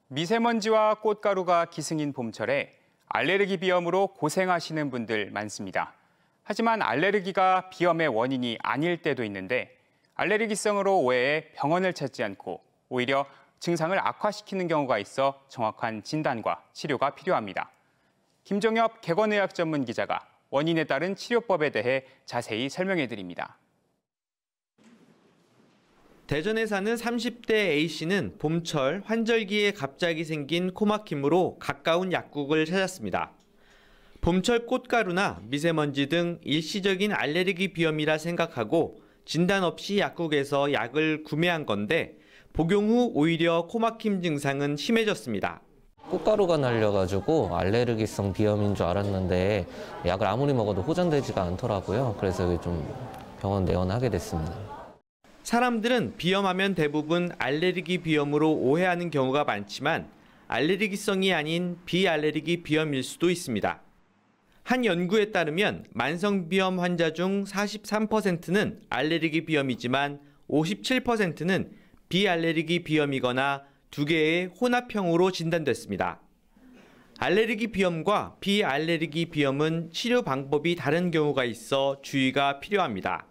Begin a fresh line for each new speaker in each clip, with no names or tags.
미세먼지와 꽃가루가 기승인 봄철에 알레르기 비염으로 고생하시는 분들 많습니다. 하지만 알레르기가 비염의 원인이 아닐 때도 있는데 알레르기성으로 오해해 병원을 찾지 않고 오히려 증상을 악화시키는 경우가 있어 정확한 진단과 치료가 필요합니다. 김종엽 객원의학 전문 기자가 원인에 따른 치료법에 대해 자세히 설명해 드립니다.
대전에 사는 30대 A씨는 봄철 환절기에 갑자기 생긴 코막힘으로 가까운 약국을 찾았습니다. 봄철 꽃가루나 미세먼지 등 일시적인 알레르기 비염이라 생각하고 진단 없이 약국에서 약을 구매한 건데 복용 후 오히려 코막힘 증상은 심해졌습니다.
꽃가루가 날려가지고 알레르기성 비염인 줄 알았는데 약을 아무리 먹어도 호전되지가 않더라고요. 그래서 좀 병원 내원하게 됐습니다.
사람들은 비염하면 대부분 알레르기 비염으로 오해하는 경우가 많지만 알레르기성이 아닌 비알레르기 비염일 수도 있습니다. 한 연구에 따르면 만성비염 환자 중 43%는 알레르기 비염이지만 57%는 비알레르기 비염이거나 두 개의 혼합형으로 진단됐습니다. 알레르기 비염과 비알레르기 비염은 치료 방법이 다른 경우가 있어 주의가 필요합니다.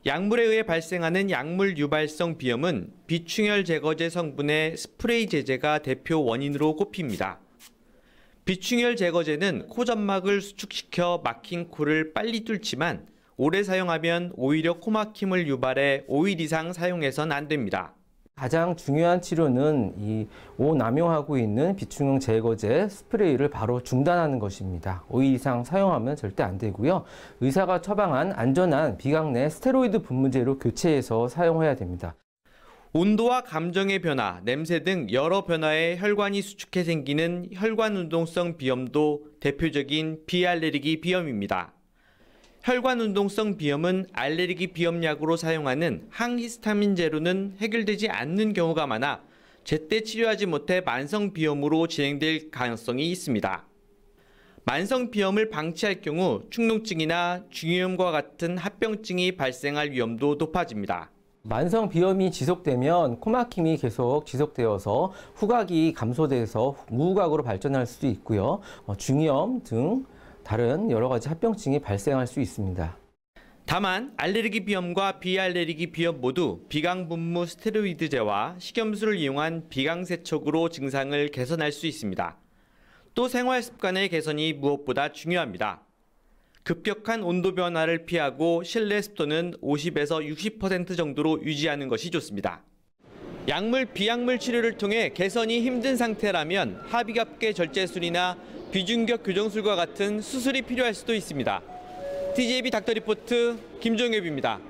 약물에 의해 발생하는 약물 유발성 비염은 비충혈 제거제 성분의 스프레이 제제가 대표 원인으로 꼽힙니다. 비충혈 제거제는 코 점막을 수축시켜 막힌 코를 빨리 뚫지만 오래 사용하면 오히려 코막힘을 유발해 5일 이상 사용해서는 안 됩니다.
가장 중요한 치료는 이 오남용하고 있는 비충형 제거제 스프레이를 바로 중단하는 것입니다. 5일 이상 사용하면 절대 안 되고요. 의사가 처방한 안전한 비강내 스테로이드 분무제로 교체해서 사용해야 됩니다.
온도와 감정의 변화, 냄새 등 여러 변화에 혈관이 수축해 생기는 혈관운동성 비염도 대표적인 비알레르기 비염입니다. 혈관운동성 비염은 알레르기 비염약으로 사용하는 항히스타민제로는 해결되지 않는 경우가 많아 제때 치료하지 못해 만성 비염으로 진행될 가능성이 있습니다. 만성 비염을 방치할 경우 축농증이나 중이염과 같은 합병증이 발생할 위험도 높아집니다.
만성 비염이 지속되면 코막힘이 계속 지속되어서 후각이 감소돼서 무후각으로 발전할 수도 있고요. 중이염 등 다른 여러 가지 합병증이 발생할 수 있습니다.
다만 알레르기 비염과 비알레르기 비염 모두 비강분무 스테로이드제와 식염수를 이용한 비강세척으로 증상을 개선할 수 있습니다. 또 생활 습관의 개선이 무엇보다 중요합니다. 급격한 온도 변화를 피하고 실내 습도는 50에서 60% 정도로 유지하는 것이 좋습니다. 약물, 비약물 치료를 통해 개선이 힘든 상태라면 하비갑계 절제술이나 비중격 교정술과 같은 수술이 필요할 수도 있습니다. TJB 닥터리포트 김종엽입니다.